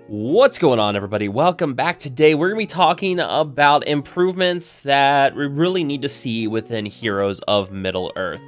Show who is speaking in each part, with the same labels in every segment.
Speaker 1: What's going on, everybody? Welcome back. Today we're going to be talking about improvements that we really need to see within Heroes of Middle-earth.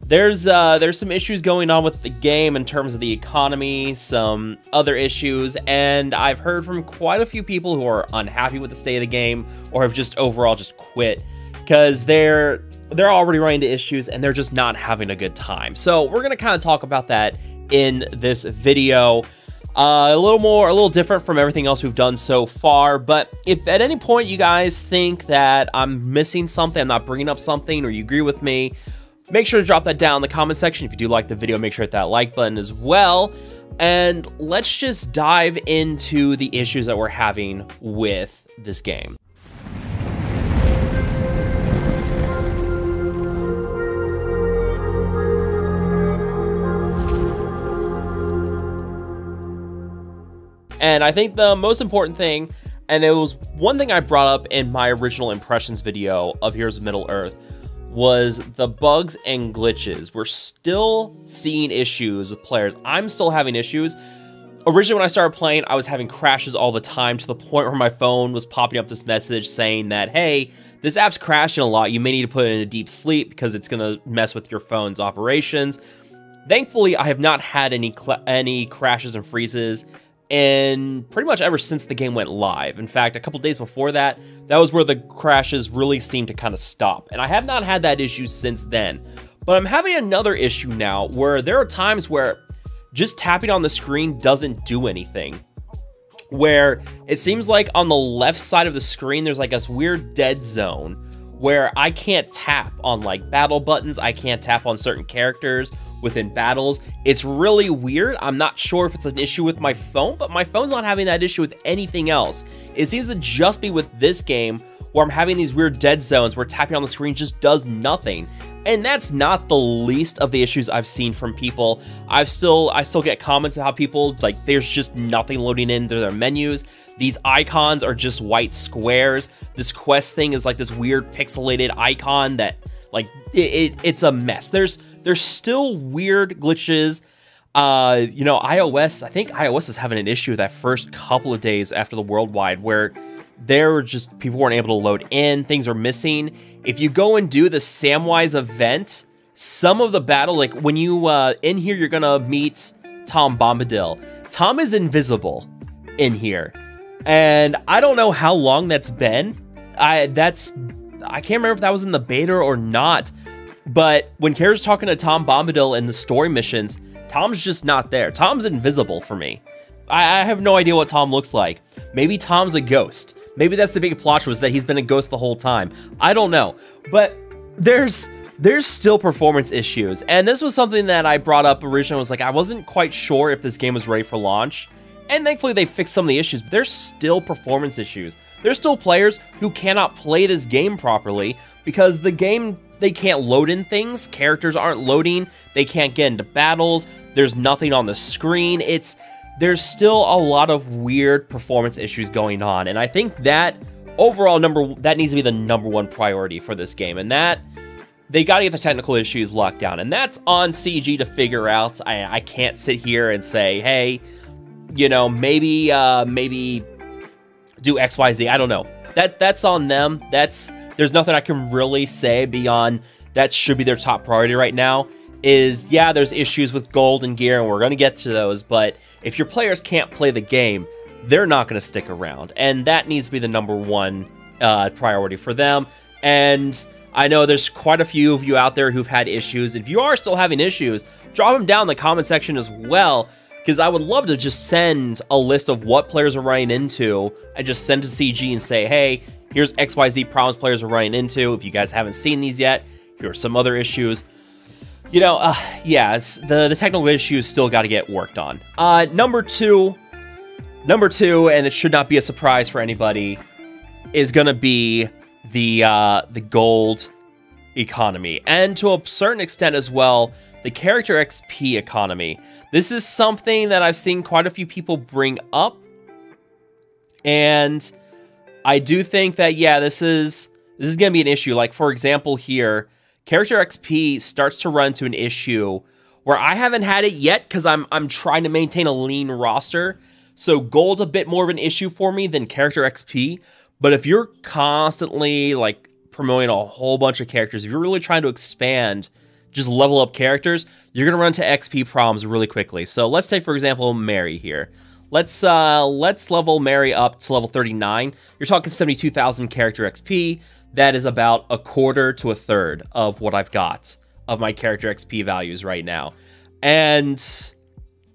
Speaker 1: There's some issues going on with the game in terms of the economy, some other issues, and I've heard from quite a few people who are unhappy with the state of the game or have just overall just quit because they're already running into issues and they're just not having a good time. So we're going to kind of talk about that in this video. A little different from everything else we've done so far, but if at any point you guys think that I'm missing something, I'm not bringing up something, or you agree with me, make sure to drop that down in the comment section. If you do like the video, make sure to hit that like button as well. And let's just dive into the issues that we're having with this game. And I think the most important thing, and it was one thing I brought up in my original impressions video of Heroes of Middle-earth, was the bugs and glitches. We're still seeing issues with players. I'm still having issues. Originally, when I started playing, I was having crashes all the time to the point where my phone was popping up this message saying that, hey, this app's crashing a lot. You may need to put it in a deep sleep because it's going to mess with your phone's operations. Thankfully, I have not had any crashes and freezes and pretty much ever since the game went live. In fact, a couple days before that, that was where the crashes really seemed to kind of stop. And I have not had that issue since then. But I'm having another issue now where there are times where just tapping on the screen doesn't do anything. Where it seems like on the left side of the screen, there's like this weird dead zone where I can't tap on like battle buttons. I can't tap on certain characters within battles. It's really weird. I'm not sure if it's an issue with my phone, but my phone's not having that issue with anything else. It seems to just be with this game where I'm having these weird dead zones where tapping on the screen just does nothing. And that's not the least of the issues I've seen from people. I still get comments about how people, like, there's just nothing loading into their menus. These icons are just white squares. This quest thing is like this weird pixelated icon that, like, it's a mess. There's still weird glitches. You know, iOS, I think iOS is having an issue that first couple of days after the worldwide where people weren't able to load in, things are missing. If you go and do the Samwise event, some of the battle, like when you, in here, you're gonna meet Tom Bombadil. Tom is invisible in here. And I don't know how long that's been. I can't remember if that was in the beta or not. But when Kara's talking to Tom Bombadil in the story missions, Tom's just not there. Tom's invisible for me. I have no idea what Tom looks like. Maybe Tom's a ghost. Maybe that's the big plot, was that he's been a ghost the whole time. I don't know. But there's still performance issues. And this was something that I brought up originally. I was like, I wasn't quite sure if this game was ready for launch. And thankfully they fixed some of the issues, but there's still performance issues. There's still players who cannot play this game properly because the game, they can't load in things. Characters aren't loading. They can't get into battles. There's nothing on the screen. There's still a lot of weird performance issues going on. And I think that overall that needs to be the #1 priority for this game. And that they got to get the technical issues locked down. And that's on CG to figure out. I can't sit here and say, hey, you know, maybe do XYZ. I don't know. That's on them. There's nothing I can really say beyond that should be their top priority right now. Yeah, there's issues with gold and gear, and we're going to get to those, but if your players can't play the game, they're not going to stick around, and that needs to be the #1 priority for them. And I know there's quite a few of you out there who've had issues. If you are still having issues, drop them down in the comment section as well, because I would love to just send a list of what players are running into and just send to CG and say, hey, here's XYZ problems players are running into. If you guys haven't seen these yet, here are some other issues. You know, yeah, the technical issues still got to get worked on. Number two, and it should not be a surprise for anybody, is going to be the gold economy. And to a certain extent as well, the character XP economy. This is something that I've seen quite a few people bring up. And I do think that, yeah, this is going to be an issue. Like, for example, here, character XP starts to run to an issue where I haven't had it yet because I'm trying to maintain a lean roster. So gold's a bit more of an issue for me than character XP. But if you're constantly like promoting a whole bunch of characters, if you're really trying to expand, just level up characters, you're gonna run into XP problems really quickly. So let's take, for example, Mary here. Let's level Mary up to level 39. You're talking 72,000 character XP. That is about a quarter to a third of what I've got of my character XP values right now. And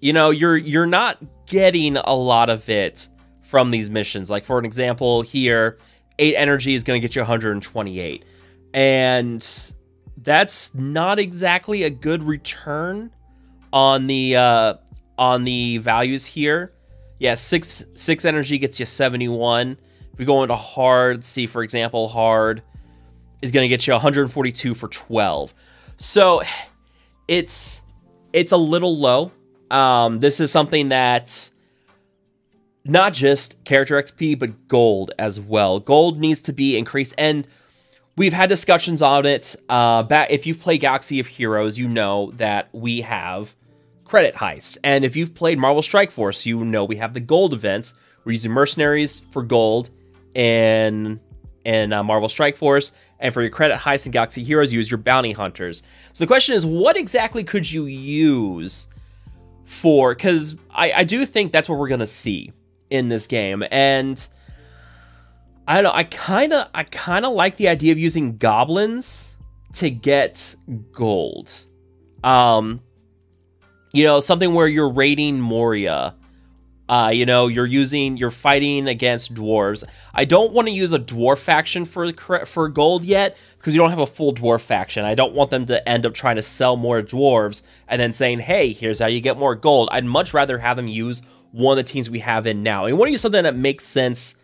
Speaker 1: you know, you're not getting a lot of it from these missions. Like for an example here, 8 energy is going to get you 128. And that's not exactly a good return on the values here. Yeah, 6 energy gets you 71. If we go into hard, let's see, for example, hard is going to get you 142 for 12. So it's a little low. This is something that not just character XP, but gold as well. Gold needs to be increased, and we've had discussions on it. If you've played Galaxy of Heroes, you know that we have credit heists. And if you've played Marvel Strike Force, you know we have the gold events. We're using mercenaries for gold in Marvel Strike Force. And for your credit heists in Galaxy Heroes, you use your bounty hunters. So the question is, what exactly could you use for, because I do think that's what we're gonna see in this game, and I don't know, I kind of like the idea of using goblins to get gold. You know, something where you're raiding Moria. You know, you're fighting against dwarves. I don't want to use a dwarf faction for gold yet, because you don't have a full dwarf faction. I don't want them to end up trying to sell more dwarves and then saying, hey, here's how you get more gold. I'd much rather have them use one of the teams we have in now. I want to use something that makes sense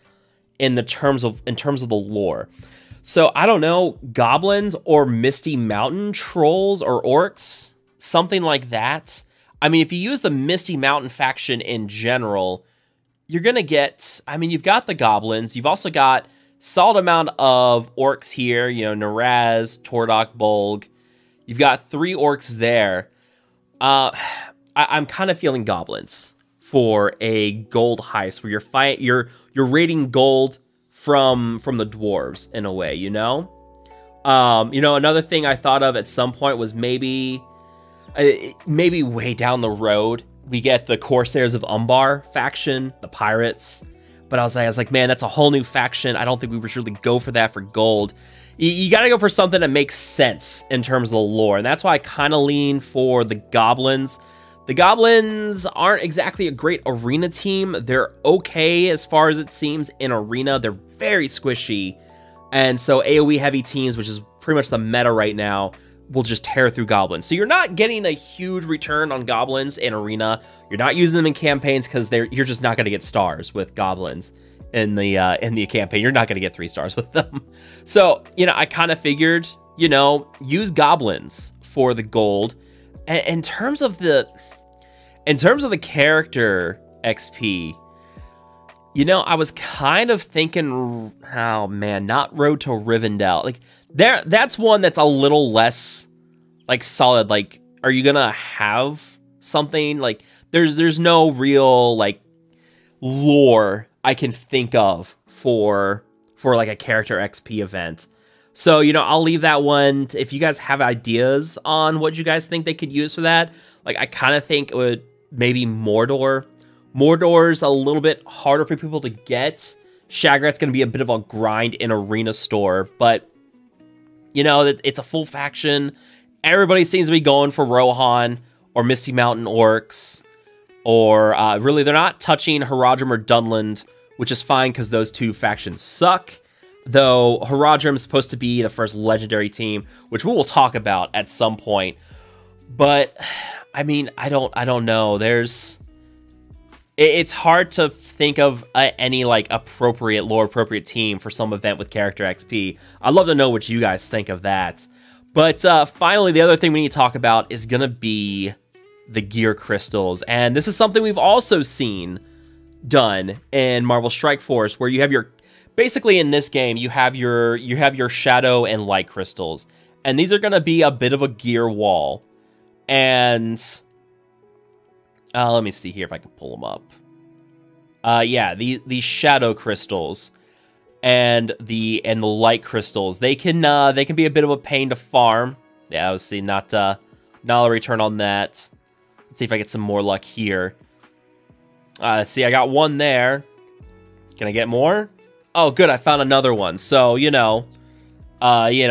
Speaker 1: in terms of the lore. So I don't know, goblins or Misty Mountain trolls or orcs, something like that. I mean, if you use the Misty Mountain faction in general, you're going to get, I mean, you've got the goblins. You've also got solid amount of orcs here, you know, Naraz, Tordok, Bolg. You've got 3 orcs there. I'm kind of feeling goblins for a gold heist where you're raiding gold from the dwarves in a way, you know? You know, another thing I thought of at some point was maybe way down the road, we get the Corsairs of Umbar faction, the pirates. But I was like, man, that's a whole new faction. I don't think we would really go for that for gold. You got to go for something that makes sense in terms of the lore. And that's why I kind of lean for the goblins. The goblins aren't exactly a great arena team. They're okay as far as it seems in arena. They're very squishy. And so AoE heavy teams, which is pretty much the meta right now, will just tear through goblins. So you're not getting a huge return on goblins in arena. You're not using them in campaigns because you're just not going to get stars with goblins in the campaign. You're not going to get 3 stars with them. So, you know, I kind of figured, you know, use goblins for the gold. And in terms of the character XP, you know, I was kind of thinking, oh man, not Road to Rivendell. Like that's one that's a little less like solid. Like, are you gonna have something like there's no real like lore I can think of for like a character XP event. So, you know, I'll leave that one. If you guys have ideas on what you guys think they could use for that, like I kind of think it would maybe Mordor. Mordor's a little bit harder for people to get. Shagrat's going to be a bit of a grind in Arena Store, but you know, it's a full faction. Everybody seems to be going for Rohan or Misty Mountain Orcs, or really they're not touching Haradrim or Dunland, which is fine because those 2 factions suck. Though Haradrim is supposed to be the first legendary team, which we will talk about at some point. But I mean, I don't know. It's hard to think of any like appropriate lore appropriate team for some event with character XP. I'd love to know what you guys think of that. But finally, the other thing we need to talk about is gonna be the gear crystals, and this is something we've also seen done in Marvel Strike Force, where you have your basically in this game you have your shadow and light crystals, and these are gonna be a bit of a gear wall. And let me see here if I can pull them up. Yeah, these shadow crystals and the light crystals, they can be a bit of a pain to farm. Yeah, let's see, not a return on that. Let's see if I get some more luck here. Let's see, I got one there. Can I get more? Oh, good, I found another one. So,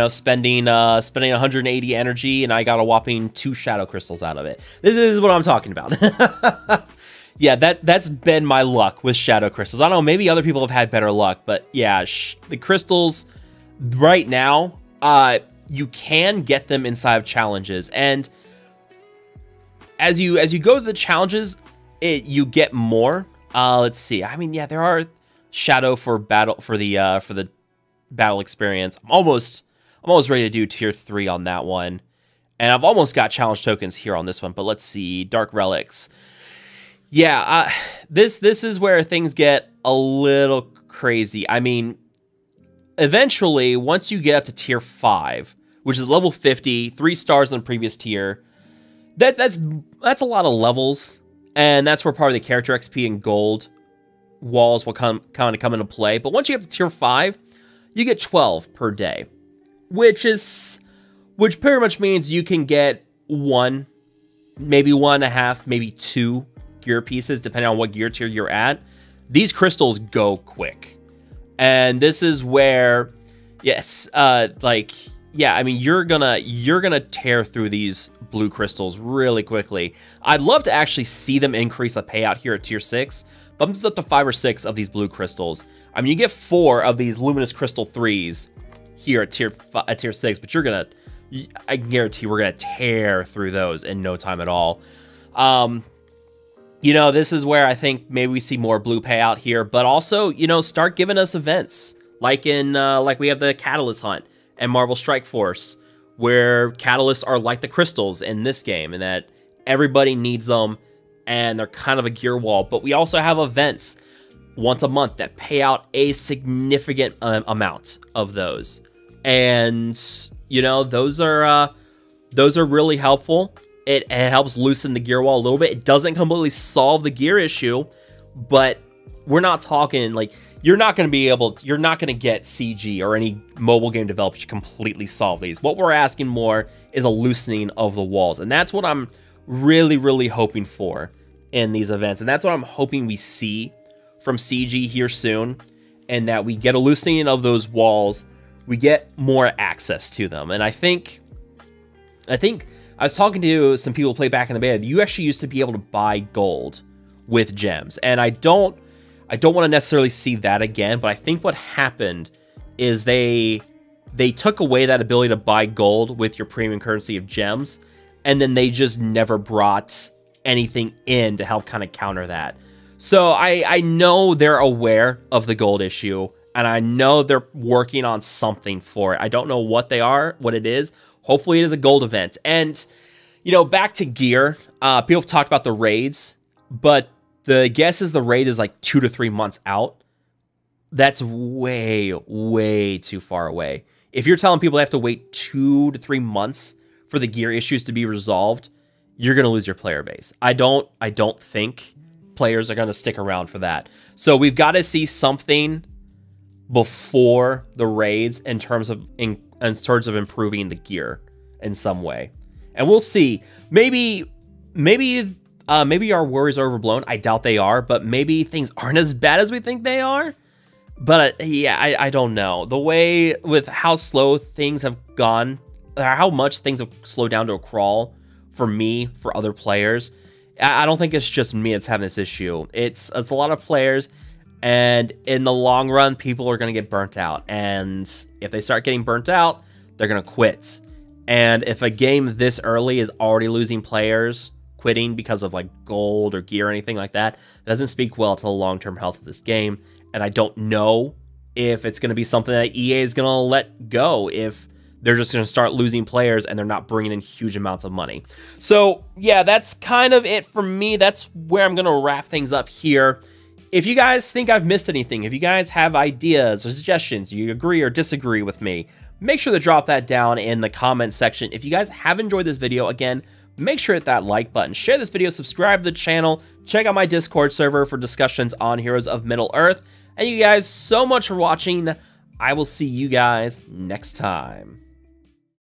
Speaker 1: spending 180 energy, and I got a whopping 2 shadow crystals out of it. This is what I'm talking about. Yeah, that's been my luck with shadow crystals. I don't know, maybe other people have had better luck, but yeah, the crystals right now, you can get them inside of challenges, and as you go to the challenges, you get more. Let's see. I mean, yeah, there are shadow for the battle experience. I'm almost ready to do tier 3 on that one, and I've almost got challenge tokens here on this one. But let's see, dark relics. Yeah, this is where things get a little crazy. I mean, eventually, once you get up to tier 5, which is level 50, 3 stars in the previous tier, that's a lot of levels, and that's where probably the character XP and gold walls will come into play. But once you get to tier 5, you get 12 per day, which pretty much means you can get 1, maybe 1.5, maybe 2 gear pieces, depending on what gear tier you're at. These crystals go quick, and this is where, yes, yeah, I mean, you're gonna tear through these blue crystals really quickly. I'd love to actually see them increase the payout here at tier 6. Bump this up to 5 or 6 of these blue crystals. I mean, you get 4 of these luminous crystal 3s here at tier 6, but I guarantee we're gonna tear through those in no time at all. This is where I think maybe we see more blue payout here, but also, start giving us events like we have the Catalyst Hunt and Marvel Strike Force, where catalysts are like the crystals in this game, and that everybody needs them, and they're kind of a gear wall. But we also have events once a month that pay out a significant amount of those, and those are really helpful. It helps loosen the gear wall a little bit. It doesn't completely solve the gear issue, but we're not talking like you're not going to get CG or any mobile game developer to completely solve these. What we're asking more is a loosening of the walls, and that's what I'm really, really hoping for in these events, and that's what I'm hoping we see from CG here soon, and that we get a loosening of those walls, we get more access to them. And I think I was talking to some people who play back in the beta. You actually used to be able to buy gold with gems, and I don't want to necessarily see that again, but I think what happened is they took away that ability to buy gold with your premium currency of gems, and then they just never brought anything in to help kind of counter that. So I know they're aware of the gold issue, and I know they're working on something for it. I don't know what it is. Hopefully it is a gold event. And, back to gear, people have talked about the raids, but the guess is the raid is like 2 to 3 months out. That's way, way too far away. If you're telling people they have to wait 2 to 3 months for the gear issues to be resolved, you're going to lose your player base. I don't think players are going to stick around for that. So we've got to see something before the raids in terms of improving the gear in some way. And we'll see. Maybe our worries are overblown. I doubt they are, but maybe things aren't as bad as we think they are. But yeah, I don't know. The way with how slow things have gone, how much things have slowed down to a crawl for me, for other players, I don't think it's just me that's having this issue. It's a lot of players, and in the long run, people are going to get burnt out. And if they start getting burnt out, they're going to quit. And if a game this early is already losing players, quitting because of like gold or gear or anything like that, it doesn't speak well to the long-term health of this game. And I don't know if it's going to be something that EA is going to let go if they're just going to start losing players and they're not bringing in huge amounts of money. So yeah, that's kind of it for me. That's where I'm going to wrap things up here. If you guys think I've missed anything, if you guys have ideas or suggestions, you agree or disagree with me, make sure to drop that down in the comment section. If you guys have enjoyed this video, again, make sure to hit that like button, share this video, subscribe to the channel, Check out my Discord server for discussions on Heroes of Middle-earth. And you guys so much for watching. I will see you guys next time.